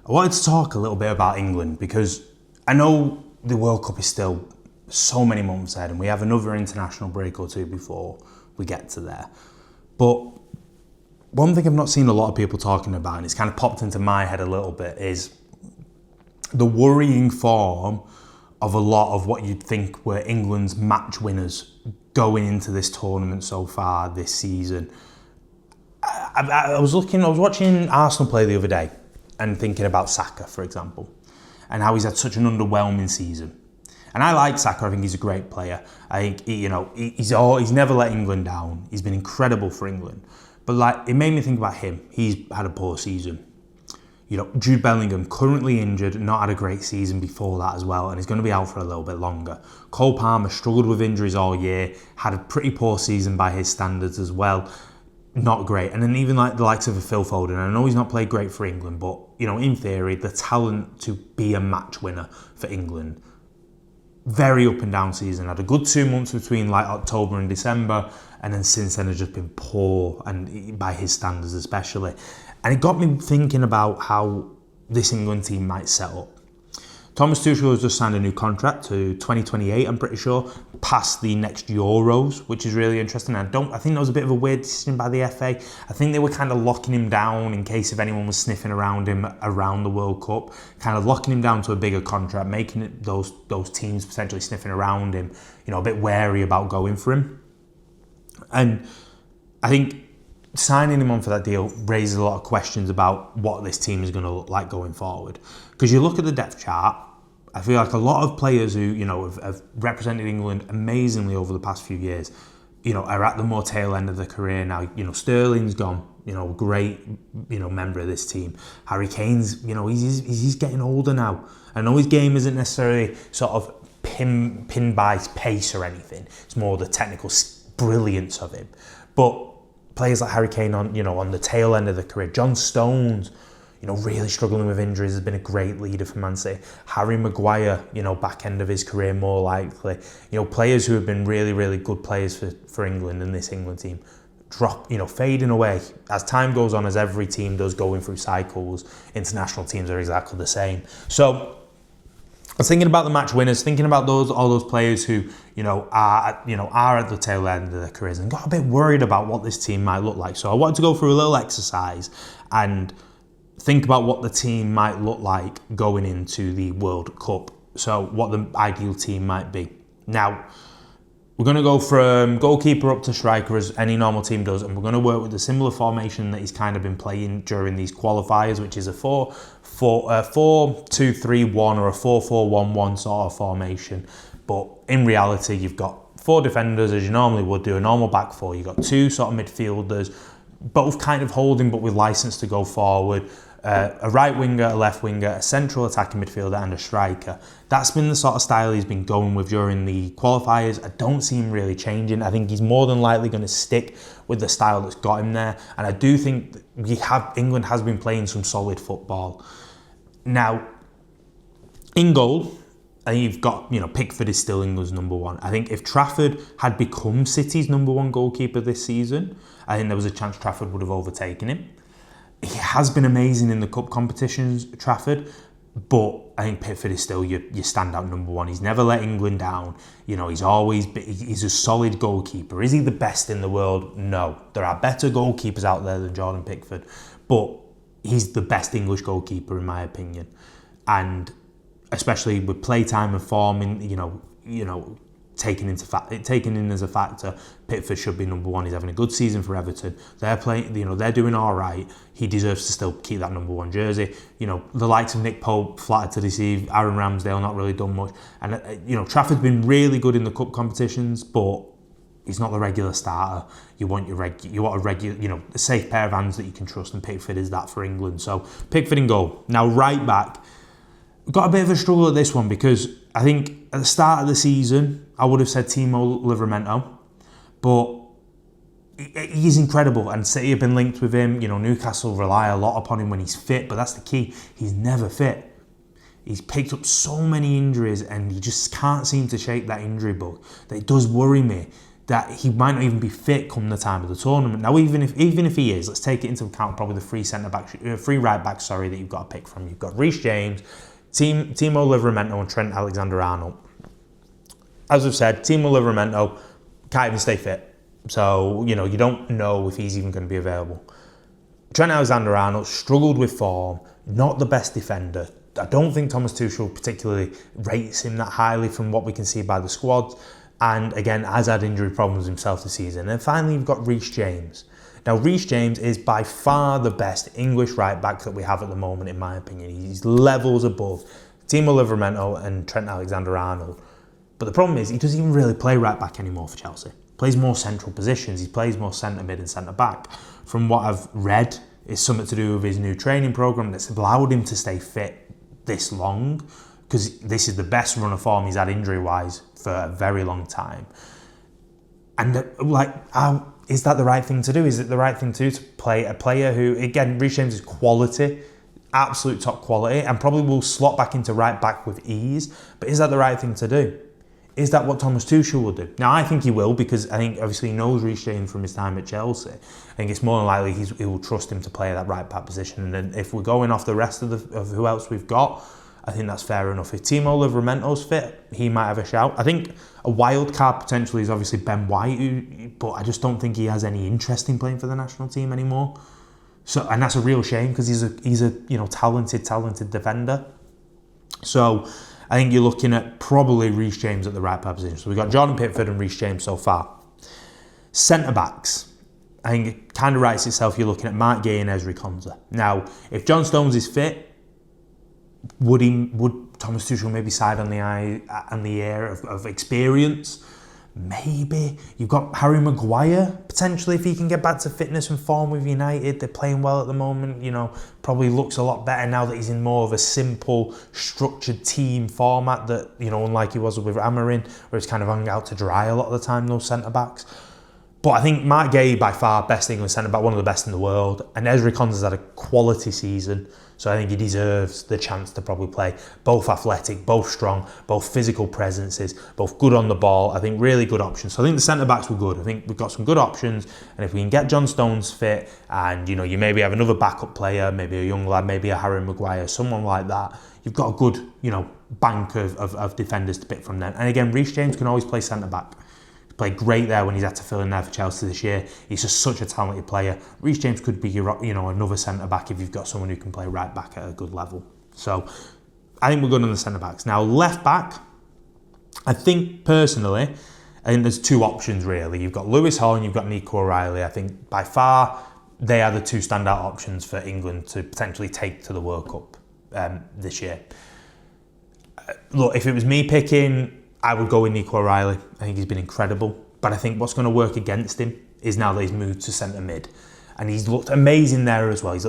I wanted to talk a little bit about England because I know the World Cup is still so many months ahead and we have another international break or two before we get to there. But one thing I've not seen a lot of people talking about, and it's kind of popped into my head a little bit, is the worrying form of a lot of what you'd think were England's match winners going into this tournament so far this season. I was watching Arsenal play the other day and thinking about Saka, for example, and how he's had such an underwhelming season. And I like Saka. I think he's a great player. I think he's never let England down. He's been incredible for England. But it made me think about him. He's had a poor season. Jude Bellingham, currently injured, not had a great season before that as well, and he's going to be out for a little bit longer. Cole Palmer struggled with injuries all year, had a pretty poor season by his standards as well. Not great. And then even the likes of a Phil Foden, I know he's not played great for England, but in theory, the talent to be a match winner for England. Very up and down season. Had a good 2 months between October and December, and then since then has just been poor, and by his standards especially. And it got me thinking about how this England team might set up. Thomas Tuchel has just signed a new contract to 2028, I'm pretty sure, past the next Euros, which is really interesting. I think that was a bit of a weird decision by the FA. I think they were kind of locking him down in case if anyone was sniffing around him around the World Cup, kind of locking him down to a bigger contract, making it those teams potentially sniffing around him, a bit wary about going for him. And I think signing him on for that deal raises a lot of questions about what this team is going to look like going forward. Because you look at the depth chart, I feel like a lot of players who, have represented England amazingly over the past few years, are at the more tail end of their career now. Sterling's gone, great, member of this team. Harry Kane's, he's getting older now. I know his game isn't necessarily sort of pinned by pace or anything. It's more the technical brilliance of him. But players like Harry Kane on the tail end of the career, John Stones, really struggling with injuries, has been a great leader for Man City. Harry Maguire, back end of his career more likely. Players who have been really, really good players for England and this England team fading away. As time goes on, as every team does going through cycles, international teams are exactly the same. So I was thinking about the match winners, thinking about all those players who, are at the tail end of their careers, and got a bit worried about what this team might look like. So I wanted to go through a little exercise and think about what the team might look like going into the World Cup. So what the ideal team might be. Now, we're going to go from goalkeeper up to striker as any normal team does, and we're going to work with a similar formation that he's kind of been playing during these qualifiers, which is a 4-2-3-1 or a 4-4-1-1 sort of formation. But in reality, you've got 4 defenders, as you normally would do, a normal back 4. You've got 2 sort of midfielders, both kind of holding but with license to go forward. A right winger, a left winger, a central attacking midfielder and a striker. That's been the sort of style he's been going with during the qualifiers. I don't see him really changing. I think he's more than likely going to stick with the style that's got him there. And I do think England has been playing some solid football. Now, in goal, I think you've got, Pickford is still England's number 1. I think if Trafford had become City's number 1 goalkeeper this season, I think there was a chance Trafford would have overtaken him. He has been amazing in the cup competitions, Trafford, but I think Pickford is still your standout number 1. He's never let England down. He's a solid goalkeeper. Is he the best in the world? No. There are better goalkeepers out there than Jordan Pickford, but he's the best English goalkeeper in my opinion. And especially with playtime and form, taken in as a factor, Pickford should be number 1. He's having a good season for Everton. They're playing, they're doing all right. He deserves to still keep that number 1 jersey. The likes of Nick Pope, flattered to deceive. Aaron Ramsdale, not really done much. And Trafford's been really good in the cup competitions, but he's not the regular starter. You want a regular, a safe pair of hands that you can trust, and Pickford is that for England. So Pickford in goal. Now right back, got a bit of a struggle at this one because I think at the start of the season, I would have said Timo Livramento, but he's incredible, and City have been linked with him. Newcastle rely a lot upon him when he's fit, but that's the key. He's never fit. He's picked up so many injuries, and he just can't seem to shake that injury bug. That it does worry me that he might not even be fit come the time of the tournament. Now, even if he is, let's take it into account probably the three right backs that you've got to pick from. You've got Reece James, Timo Livramento and Trent Alexander-Arnold. As we've said, Timo Livramento can't even stay fit. So, you don't know if he's even going to be available. Trent Alexander-Arnold struggled with form, not the best defender. I don't think Thomas Tuchel particularly rates him that highly from what we can see by the squad. And again, has had injury problems himself this season. And finally, you've got Reece James. Now, Reece James is by far the best English right back that we have at the moment, in my opinion. He's levels above Timo Livramento and Trent Alexander-Arnold. But the problem is, he doesn't even really play right back anymore for Chelsea. He plays more central positions. He plays more centre mid and centre back. From what I've read, it's something to do with his new training programme that's allowed him to stay fit this long, because this is the best run of form he's had injury-wise for a very long time. And is that the right thing to do? Is it the right thing to do to play a player who, again, Reece James is quality, absolute top quality, and probably will slot back into right back with ease, but is that the right thing to do? Is that what Thomas Tuchel will do? Now, I think he will, because I think obviously he knows Reece James from his time at Chelsea. I think it's more than likely he will trust him to play that right back position. And then if we're going off the rest of who else we've got, I think that's fair enough. If Timo Livramento's fit, he might have a shout. I think a wild card potentially is obviously Ben White, but I just don't think he has any interest in playing for the national team anymore. So, and that's a real shame, because he's a talented defender. So I think you're looking at probably Reece James at the right back position. So we've got Jordan Pickford and Reece James so far. Centre backs. I think it kind of writes itself. You're looking at Mark Gay and Ezri Konsa. Now, if John Stones is fit, would Thomas Tuchel maybe side on the air of experience? Maybe. You've got Harry Maguire, potentially, if he can get back to fitness and form with United. They're playing well at the moment, probably looks a lot better now that he's in more of a simple, structured team format that, unlike he was with Amorim, where he's kind of hung out to dry a lot of the time, those centre-backs. But I think Mark Gay, by far, best English centre-back, one of the best in the world. And Ezri Konsa's had a quality season, so I think he deserves the chance to probably play. Both athletic, both strong, both physical presences, both good on the ball. I think really good options. So I think the centre-backs were good. I think we've got some good options. And if we can get John Stones fit and, you maybe have another backup player, maybe a young lad, maybe a Harry Maguire, someone like that, you've got a good, bank of defenders to pick from then. And again, Reece James can always play centre-back. Played great there when he's had to fill in there for Chelsea this year. He's just such a talented player. Reece James could be another centre back if you've got someone who can play right back at a good level. So I think we're good on the centre backs. Now left back, I think personally, there's two options really. You've got Lewis Hall and you've got Nico O'Reilly. I think by far they are the two standout options for England to potentially take to the World Cup this year. Look, if it was me picking, I would go with Nico O'Reilly. I think he's been incredible. But I think what's going to work against him is now that he's moved to centre mid. And he's looked amazing there as well.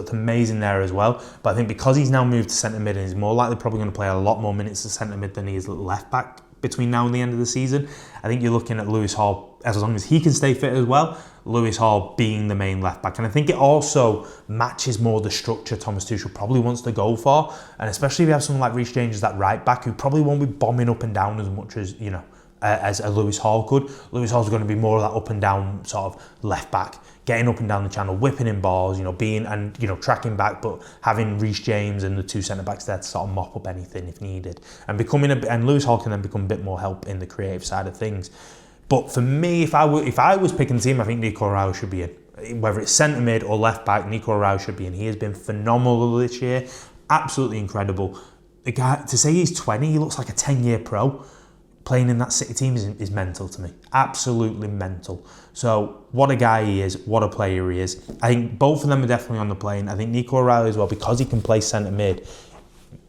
But I think because he's now moved to centre mid and he's more likely probably going to play a lot more minutes as centre mid than he is at left back between now and the end of the season, I think you're looking at Lewis Hall, as long as he can stay fit as well, Lewis Hall being the main left back. And I think it also matches more the structure Thomas Tuchel probably wants to go for. And especially if you have someone like Reece James as that right back, who probably won't be bombing up and down as much as, as a Lewis Hall could. Lewis Hall's going to be more of that up and down sort of left back, getting up and down the channel, whipping in balls, being and tracking back, but having Reece James and the two centre backs there to sort of mop up anything if needed, and and Lewis Hall can then become a bit more help in the creative side of things. But for me, if I was picking a team, I think Nico O'Reilly should be in. Whether it's centre mid or left back, Nico O'Reilly should be in. He has been phenomenal this year, absolutely incredible. The guy, to say he's 20, he looks like a 10-year pro. Playing in that City team is mental to me. Absolutely mental. So what a guy he is, what a player he is. I think both of them are definitely on the plane. I think Nico O'Reilly as well, because he can play centre mid,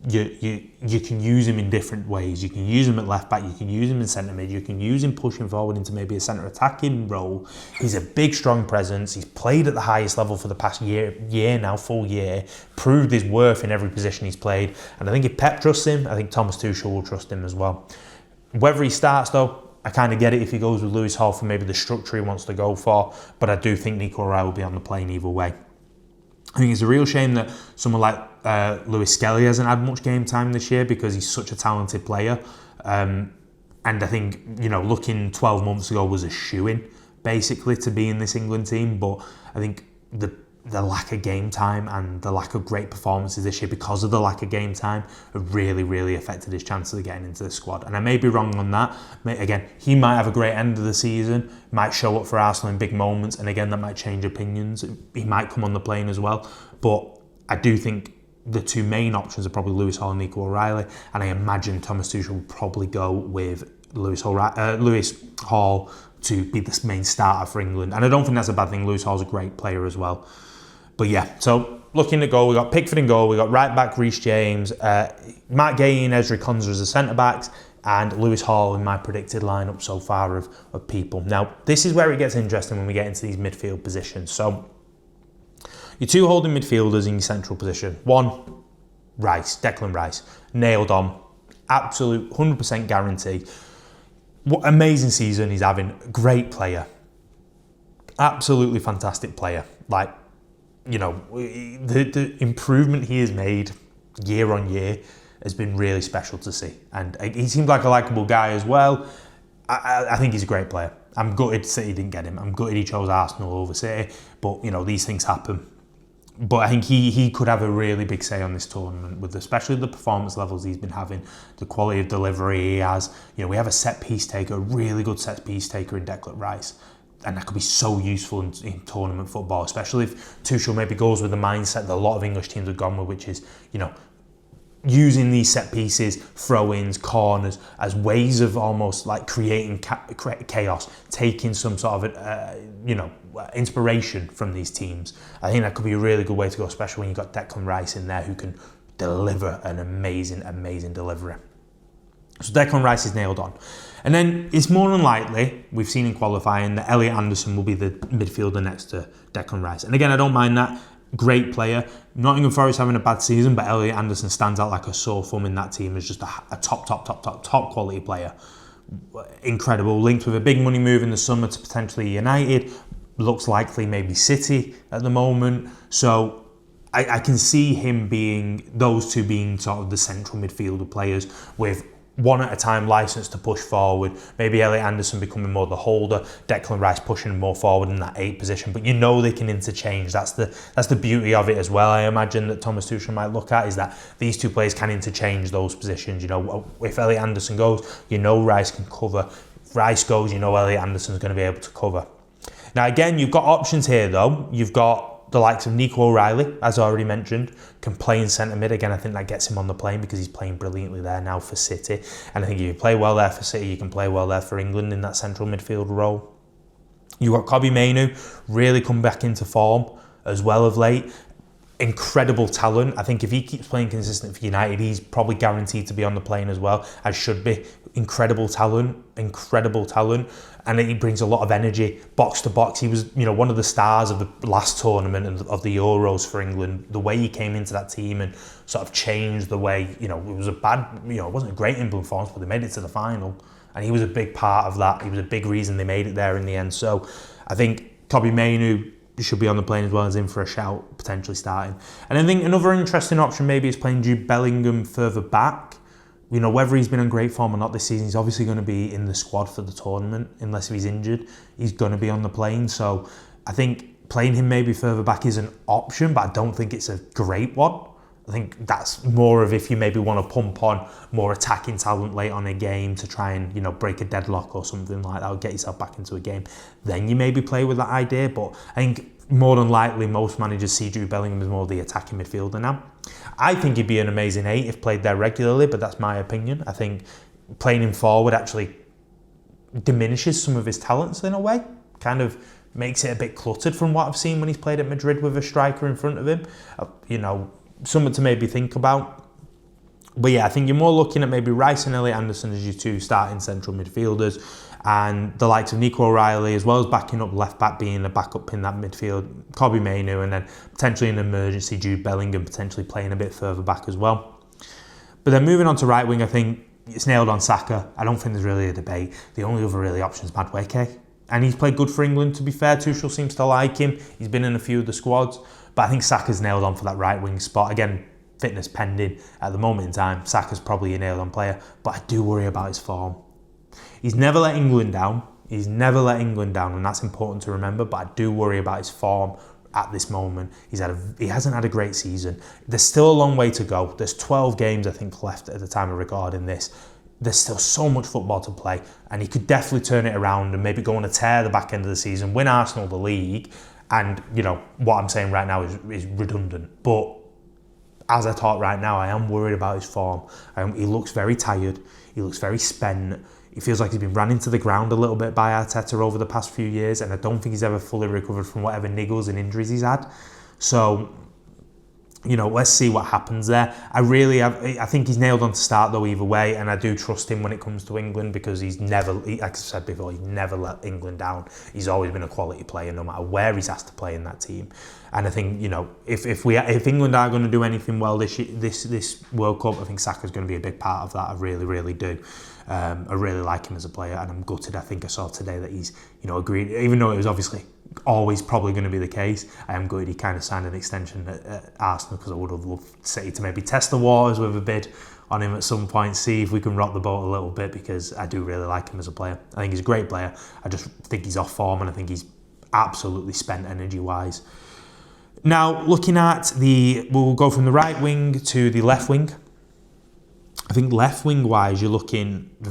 you can use him in different ways. You can use him at left back, you can use him in centre mid, you can use him pushing forward into maybe a centre attacking role. He's a big, strong presence. He's played at the highest level for the past full year, proved his worth in every position he's played. And I think if Pep trusts him, I think Thomas Tuchel will trust him as well. Whether he starts though, I kind of get it if he goes with Lewis Hall for maybe the structure he wants to go for, but I do think Nico O'Reilly will be on the plane either way. I think it's a real shame that someone like Lewis Skelly hasn't had much game time this year, because he's such a talented player. And I think, looking 12 months ago was a shoo-in, basically, to be in this England team. But I think the lack of game time and the lack of great performances this year because of the lack of game time have really, really affected his chances of getting into the squad. And I may be wrong on that. Again, he might have a great end of the season, might show up for Arsenal in big moments, and again, that might change opinions. He might come on the plane as well. But I do think the two main options are probably Lewis Hall and Nico O'Reilly, and I imagine Thomas Tuchel will probably go with Lewis Hall to be the main starter for England. And I don't think that's a bad thing. Lewis Hall's a great player as well. But yeah, so looking at goal, we got Pickford in goal, we got right back Reece James, Matt Gay and Ezri Konsa as the centre backs, and Lewis Hall in my predicted lineup so far of people. Now, this is where it gets interesting when we get into these midfield positions. So your two holding midfielders in your central position. One, Declan Rice, nailed on, absolute 100% guarantee. What amazing season he's having, great player, absolutely fantastic player. The improvement he has made year on year has been really special to see. And he seems like a likeable guy as well. I think he's a great player. I'm gutted City didn't get him. I'm gutted he chose Arsenal over City. But, these things happen. But I think he could have a really big say on this tournament, with especially the performance levels he's been having, the quality of delivery he has. We have a set-piece taker, a really good set-piece taker in Declan Rice. And that could be so useful in tournament football, especially if Tuchel maybe goes with the mindset that a lot of English teams have gone with, which is, using these set pieces, throw-ins, corners as ways of almost like creating chaos, taking some sort of, inspiration from these teams. I think that could be a really good way to go, especially when you've got Declan Rice in there who can deliver an amazing, amazing delivery. So Declan Rice is nailed on. And then it's more than likely, we've seen in qualifying, that Elliot Anderson will be the midfielder next to Declan Rice. And again, I don't mind that. Great player. Nottingham Forest having a bad season, but Elliot Anderson stands out like a sore thumb in that team as just a top quality player. Incredible. Linked with a big money move in the summer to potentially United. Looks likely maybe City at the moment. So I can see those two being sort of the central midfielder players with one at a time licensed to push forward. Maybe Elliot Anderson becoming more the holder, Declan Rice pushing more forward in that 8 position. But they can interchange. That's the beauty of it as well. I imagine that Thomas Tuchel might look at is that these two players can interchange those positions. If Elliot Anderson goes, Rice can cover. If Rice goes, Elliot Anderson's going to be able to cover. Now again, you've got options here though. You've got the likes of Nico O'Reilly, as I already mentioned, can play in centre mid. Again, I think that gets him on the plane because he's playing brilliantly there now for City. And I think if you play well there for City, you can play well there for England in that central midfield role. You've got Kobbie Mainoo, really come back into form as well of late. Incredible talent. I think if he keeps playing consistent for United, he's probably guaranteed to be on the plane as well, as should be. Incredible talent. And he brings a lot of energy, box to box. He was, one of the stars of the last tournament and of the Euros for England. The way he came into that team and sort of changed the way, it was it wasn't a great England performance, but they made it to the final. And he was a big part of that. He was a big reason they made it there in the end. So I think Kobbie Mainoo should be on the plane as well as in for a shout, potentially starting. And I think another interesting option maybe is playing Jude Bellingham further back. Whether he's been in great form or not this season, he's obviously going to be in the squad for the tournament. Unless he's injured, he's going to be on the plane. So I think playing him maybe further back is an option, but I don't think it's a great one. I think that's more of if you maybe want to pump on more attacking talent late on a game to try and, break a deadlock or something like that, or get yourself back into a game. Then you maybe play with that idea. But I think more than likely most managers see Jude Bellingham as more of the attacking midfielder now. I think he'd be an amazing 8 if played there regularly, but that's my opinion. I think playing him forward actually diminishes some of his talents in a way, kind of makes it a bit cluttered from what I've seen when he's played at Madrid with a striker in front of him. Something to maybe think about. But yeah, I think you're more looking at maybe Rice and Elliot Anderson as your two starting central midfielders, and the likes of Nico O'Reilly, as well as backing up left back, being a backup in that midfield, Kobbie Mainoo, and then potentially an emergency Jude Bellingham potentially playing a bit further back as well. But then moving on to right wing, I think it's nailed on Saka. I don't think there's really a debate. The only other really option is Madueke. And he's played good for England, to be fair. Tuchel seems to like him. He's been in a few of the squads. But I think Saka's nailed on for that right wing spot. Again, fitness pending at the moment in time. Saka's probably a nailed on player. But I do worry about his form. He's never let England down. He's never let England down, and that's important to remember, but I do worry about his form at this moment. He hasn't had a great season. There's still a long way to go. There's 12 games, I think, left at the time of recording this. There's still so much football to play, and he could definitely turn it around and maybe go on a tear the back end of the season, win Arsenal the league, and, you know, what I'm saying right now is redundant. But as I talk right now, I am worried about his form. He looks very tired. He looks very spent. It feels like he's been ran into the ground a little bit by Arteta over the past few years, and I don't think he's ever fully recovered from whatever niggles and injuries he's had. So, you know, let's see what happens there. I think he's nailed on to start though either way, and I do trust him when it comes to England because like I said before, he's never let England down. He's always been a quality player no matter where he's asked to play in that team. And I think, you know, if England are going to do anything well this World Cup, I think Saka's going to be a big part of that. I really, really do. I really like him as a player, and I'm gutted. I think I saw today that he's, you know, agreed, even though it was obviously always probably going to be the case. I am gutted he kind of signed an extension at Arsenal because I would have loved City to maybe test the waters with a bid on him at some point, see if we can rock the boat a little bit, because I do really like him as a player. I think he's a great player. I just think he's off form, and I think he's absolutely spent energy-wise. Now, looking at we'll go from the right wing to the left wing. I think left wing wise, there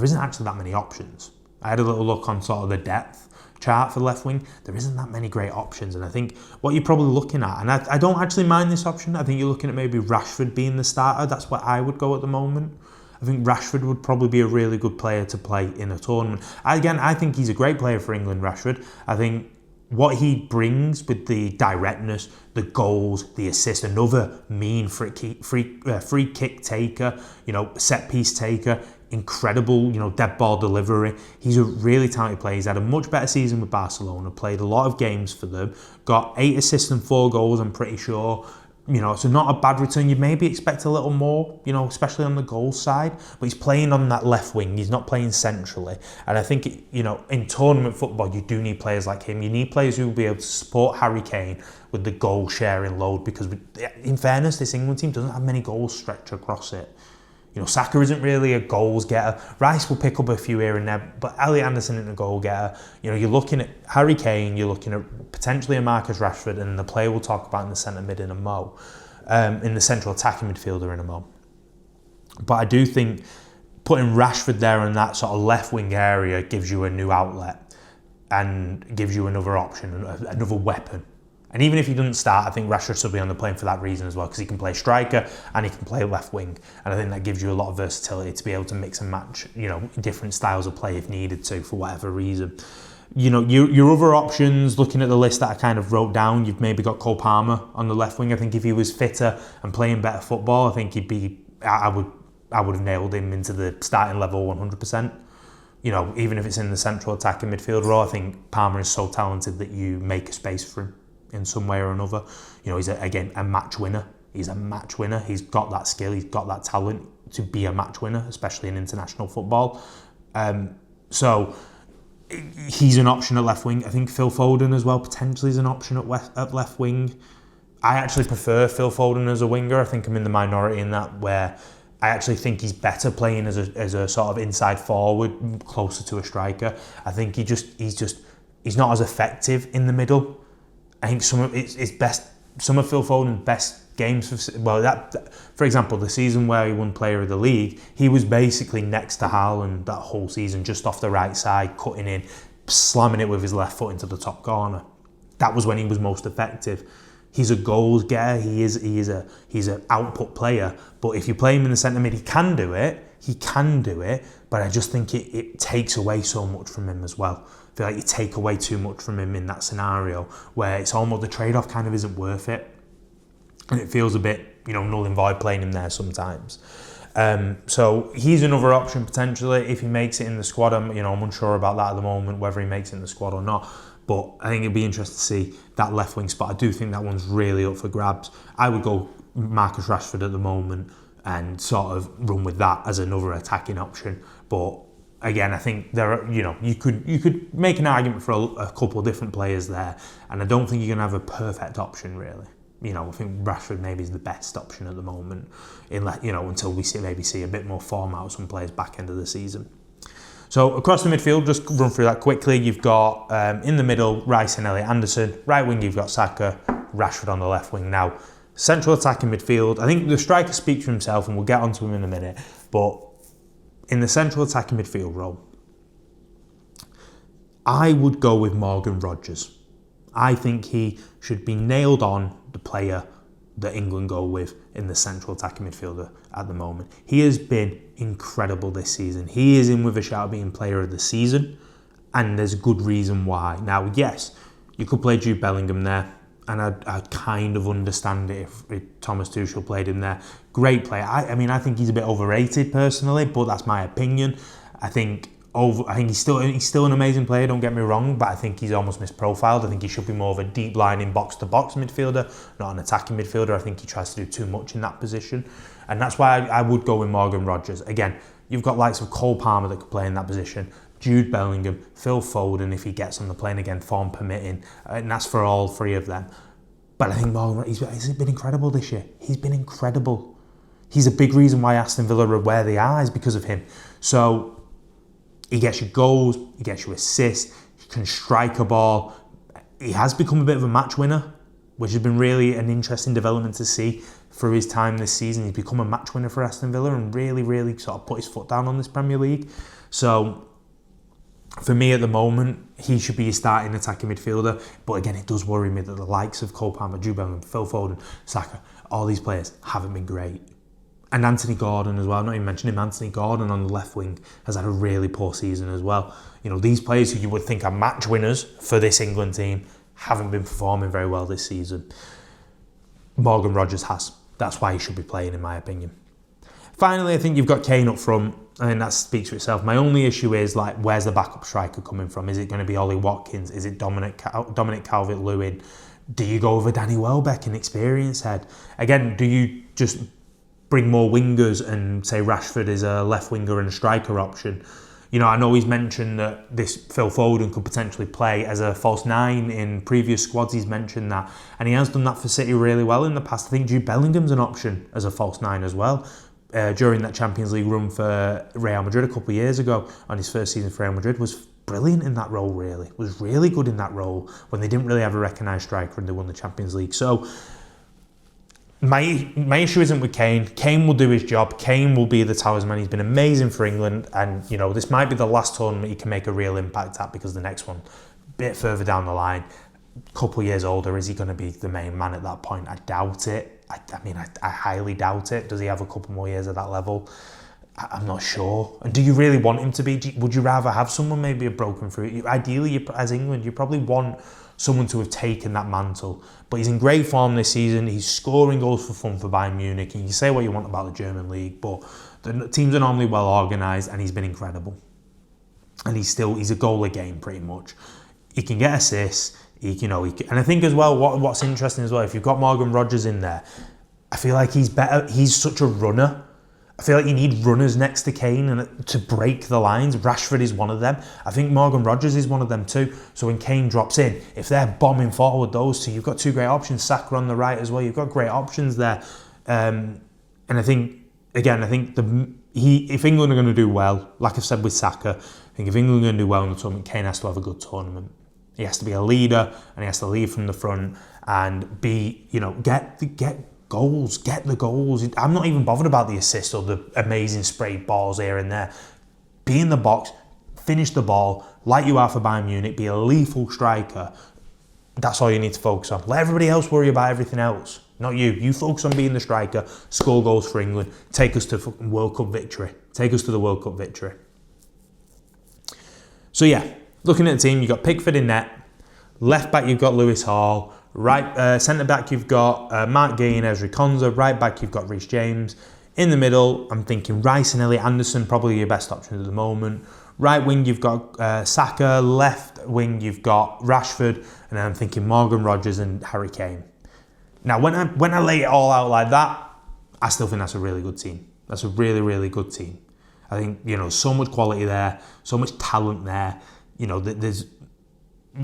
isn't actually that many options. I had a little look on sort of the depth chart for the left wing. There isn't that many great options, and I think what you're probably looking at, and I don't actually mind this option, I think you're looking at maybe Rashford being the starter. That's where I would go at the moment. I think Rashford would probably be a really good player to play in a tournament. I think he's a great player for England, Rashford. I think what he brings with the directness, the goals, the assist, another mean free kick taker, you know, set piece taker, incredible, you know, dead ball delivery. He's a really talented player. He's had a much better season with Barcelona, played a lot of games for them, got 8 assists and 4 goals, I'm pretty sure. You know, so not a bad return. You'd maybe expect a little more, you know, especially on the goal side. But he's playing on that left wing. He's not playing centrally. And I think, you know, in tournament football, you do need players like him. You need players who will be able to support Harry Kane with the goal sharing load. Because, in fairness, this England team doesn't have many goals stretched across it. You know, Saka isn't really a goals getter. Rice will pick up a few here and there, but Elliot Anderson isn't a goal getter. You know, you're looking at Harry Kane, you're looking at potentially a Marcus Rashford, and the player we'll talk about in the centre mid in a mo, in the central attacking midfielder in a mo. But I do think putting Rashford there in that sort of left wing area gives you a new outlet and gives you another option, another weapon. And even if he doesn't start, I think Rashford should be on the plane for that reason as well, because he can play striker and he can play left wing. And I think that gives you a lot of versatility to be able to mix and match, you know, different styles of play if needed to, for whatever reason. You know, your other options, looking at the list that I kind of wrote down, you've maybe got Cole Palmer on the left wing. I think if he was fitter and playing better football, I think I would have nailed him into the starting level 100%. You know, even if it's in the central attacking midfield role, I think Palmer is so talented that you make a space for him in some way or another. You know, he's a match winner. He's a match winner. He's got that skill. He's got that talent to be a match winner, especially in international football. So he's an option at left wing. I think Phil Foden as well potentially is an option at left wing. I actually prefer Phil Foden as a winger. I think I'm in the minority in that, where I actually think he's better playing as a sort of inside forward, closer to a striker. I think he's not as effective in the middle. I think some of Phil Foden's best games, for example, the season where he won Player of the League, he was basically next to Haaland that whole season, just off the right side, cutting in, slamming it with his left foot into the top corner. That was when he was most effective. He's a goals getter. He's an output player. But if you play him in the centre mid, he can do it. But I just think it takes away so much from him as well. I feel like you take away too much from him in that scenario, where it's almost the trade-off kind of isn't worth it. And it feels a bit, you know, null and void playing him there sometimes. So he's another option potentially if he makes it in the squad. I'm unsure about that at the moment, whether he makes it in the squad or not. But I think it'd be interesting to see that left wing spot. I do think that one's really up for grabs. I would go Marcus Rashford at the moment and sort of run with that as another attacking option. But again, I think there are, you could make an argument for a couple of different players there, and I don't think you're going to have a perfect option really. I think Rashford maybe is the best option at the moment, until we see a bit more form out of some players back end of the season. So across the midfield, just run through that quickly. You've got in the middle, Rice and Elliot Anderson. Right wing, you've got Saka, Rashford on the left wing. Now, central attacking midfield, I think the striker speaks for himself, and we'll get onto him in a minute. But in the central attacking midfield role, I would go with Morgan Rogers. I think he should be nailed on the player that England go with in the central attacking midfielder at the moment. He has been incredible this season. He is in with a shout of being player of the season, and there's a good reason why. Now, yes, you could play Jude Bellingham there, and I'd kind of understand it if Thomas Tuchel played him there. Great player. I mean, I think he's a bit overrated personally, but that's my opinion. I think he's still an amazing player, don't get me wrong, but I think he's almost misprofiled. I think he should be more of a deep lining box-to-box midfielder, not an attacking midfielder. I think he tries to do too much in that position. And that's why I would go with Morgan Rogers. Again, you've got likes of Cole Palmer that could play in that position, Jude Bellingham, Phil Foden if he gets on the plane again, form permitting, and that's for all three of them. But I think Morgan, he's been incredible this year. He's been incredible. He's a big reason why Aston Villa are where they are is because of him. So he gets you goals, he gets you assists, he can strike a ball. He has become a bit of a match winner, which has been really an interesting development to see through his time this season. He's become a match winner for Aston Villa and really, really sort of put his foot down on this Premier League. So for me at the moment, he should be a starting attacking midfielder. But again, it does worry me that the likes of Cole Palmer, Jude Bellingham, Phil Foden, Saka, all these players haven't been great. And Anthony Gordon as well, not even mentioning him, Anthony Gordon on the left wing has had a really poor season as well. You know, these players who you would think are match winners for this England team haven't been performing very well this season. Morgan Rogers has. That's why he should be playing, in my opinion. Finally, I think you've got Kane up front. I think that speaks for itself. My only issue is, like, where's the backup striker coming from? Is it going to be Ollie Watkins? Is it Dominic Calvert-Lewin? Do you go over Danny Welbeck, an experienced head? Again, do you just bring more wingers and say Rashford is a left winger and a striker option? You know, I know he's mentioned that this Phil Foden could potentially play as a false nine in previous squads. He's mentioned that, and he has done that for City really well in the past. I think Jude Bellingham's an option as a false nine as well. During that Champions League run for Real Madrid a couple of years ago, on his first season for Real Madrid, was brilliant in that role. Really, was really good in that role when they didn't really have a recognised striker and they won the Champions League. So My issue isn't with Kane. Kane will do his job. Kane will be the talisman. He's been amazing for England, and you know, this might be the last tournament he can make a real impact at, because the next one, a bit further down the line, a couple of years older, is he going to be the main man at that point? I doubt it. I highly doubt it. Does he have a couple more years at that level? I'm not sure. And do you really want him to be? Would you rather have someone maybe a broken through? Ideally, as England, you probably want someone to have taken that mantle. But he's in great form this season. He's scoring goals for fun for Bayern Munich. And you can say what you want about the German league, but the teams are normally well organised, and he's been incredible. And he's a goal a game pretty much. He can get assists. And I think as well, what's interesting as well, if you've got Morgan Rogers in there, I feel like he's better. He's such a runner. I feel like you need runners next to Kane and to break the lines. Rashford is one of them. I think Morgan Rogers is one of them too. So when Kane drops in, if they're bombing forward, those two, you've got two great options. Saka on the right as well. You've got great options there. And I think, again, if England are going to do well, like I've said with Saka, I think if England are going to do well in the tournament, Kane has to have a good tournament. He has to be a leader, and he has to lead from the front and be, get goals, get the goals. I'm not even bothered about the assists or the amazing sprayed balls here and there. Be in the box, finish the ball like you are for Bayern Munich, be a lethal striker. That's all you need to focus on. Let everybody else worry about everything else, not you. You focus on being the striker, score goals for England, take us to World Cup victory. Take us to the World Cup victory. So yeah, looking at the team, you've got Pickford in net. Left back, you've got Lewis Hall. Right, centre back, you've got Mark Gay and Ezri Konsa. Right back, you've got Reece James. In the middle, I'm thinking Rice and Elliot Anderson, probably your best options at the moment. Right wing, you've got Saka. Left wing, you've got Rashford. And then I'm thinking Morgan Rogers and Harry Kane. Now, when I lay it all out like that, I still think that's a really good team. That's a really, really good team. I think, so much quality there, so much talent there.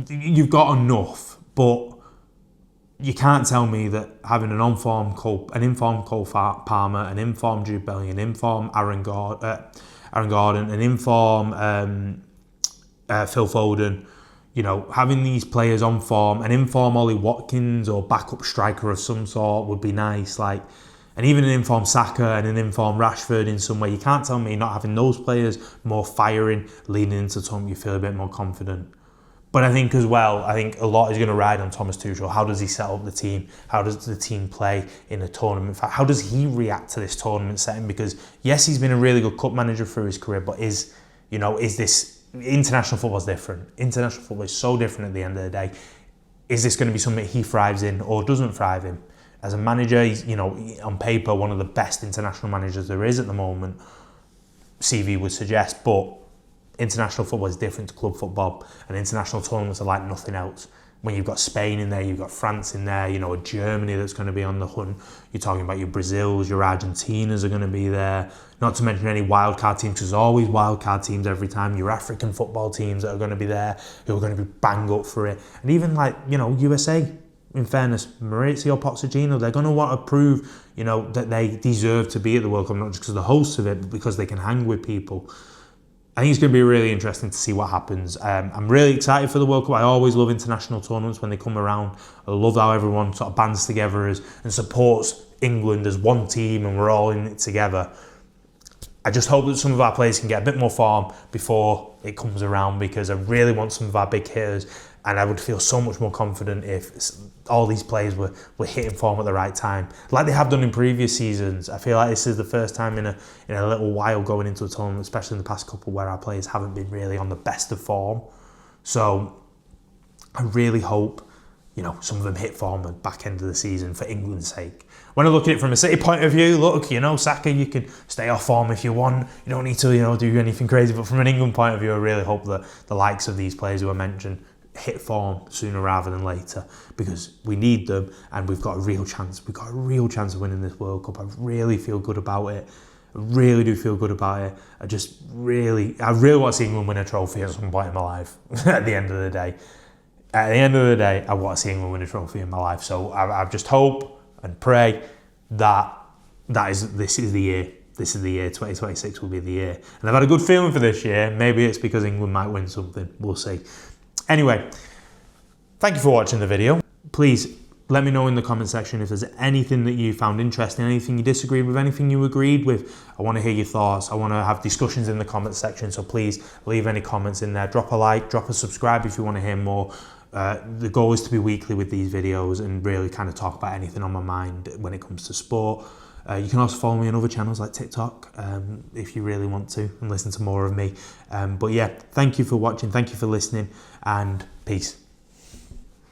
You've got enough, but you can't tell me that having an informed Cole Palmer, an informed Jude Bellingham, an informed Aaron Aaron Gordon, and in form Phil Foden. You know, having these players on form, an in-form Ollie Watkins or backup striker of some sort would be nice. Like, and even an in-form Saka and an in-form Rashford in some way. You can't tell me not having those players more firing, leaning into something you feel a bit more confident. But I think as well, I think a lot is going to ride on Thomas Tuchel. How does he set up the team? How does the team play in a tournament? How does he react to this tournament setting? Because yes, he's been a really good cup manager through his career, but is this... International football is different. International football is so different at the end of the day. Is this going to be something he thrives in or doesn't thrive in? As a manager, he's, on paper, one of the best international managers there is at the moment, CV would suggest, but international football is different to club football, and international tournaments are like nothing else. When you've got Spain in there, you've got France in there, a Germany that's going to be on the hunt. You're talking about your Brazils, your Argentinas are going to be there. Not to mention any wildcard teams, because there's always wildcard teams every time. Your African football teams that are going to be there, who are going to be bang up for it. And even USA, in fairness, Maurizio Pochettino, they're going to want to prove, that they deserve to be at the World Cup, not just because they're hosts of it, but because they can hang with people. I think it's going to be really interesting to see what happens. I'm really excited for the World Cup. I always love international tournaments when they come around. I love how everyone sort of bands together and supports England as one team and we're all in it together. I just hope that some of our players can get a bit more form before it comes around, because I really want some of our big hitters, and I would feel so much more confident if all these players were hitting form at the right time, like they have done in previous seasons. I feel like this is the first time in a little while going into a tournament, especially in the past couple, where our players haven't been really on the best of form. So I really hope, some of them hit form at the back end of the season for England's sake. When I look at it from a City point of view, look, Saka, you can stay off form if you want. You don't need to, do anything crazy. But from an England point of view, I really hope that the likes of these players who I mentioned hit form sooner rather than later, because we need them and we've got a real chance. We've got a real chance of winning this World Cup. I really feel good about it. I really do feel good about it. I really want to see England win a trophy at some point in my life. At the end of the day, I want to see England win a trophy in my life. So I just hope and pray that this is the year. This is the year. 2026 will be the year. And I've had a good feeling for this year. Maybe it's because England might win something. We'll see. Anyway, thank you for watching the video. Please let me know in the comment section if there's anything that you found interesting, anything you disagreed with, anything you agreed with. I want to hear your thoughts. I want to have discussions in the comment section. So please leave any comments in there. Drop a like, drop a subscribe if you want to hear more. The goal is to be weekly with these videos and really kind of talk about anything on my mind when it comes to sport. You can also follow me on other channels like TikTok if you really want to, and listen to more of me. But yeah, thank you for watching, thank you for listening, and peace.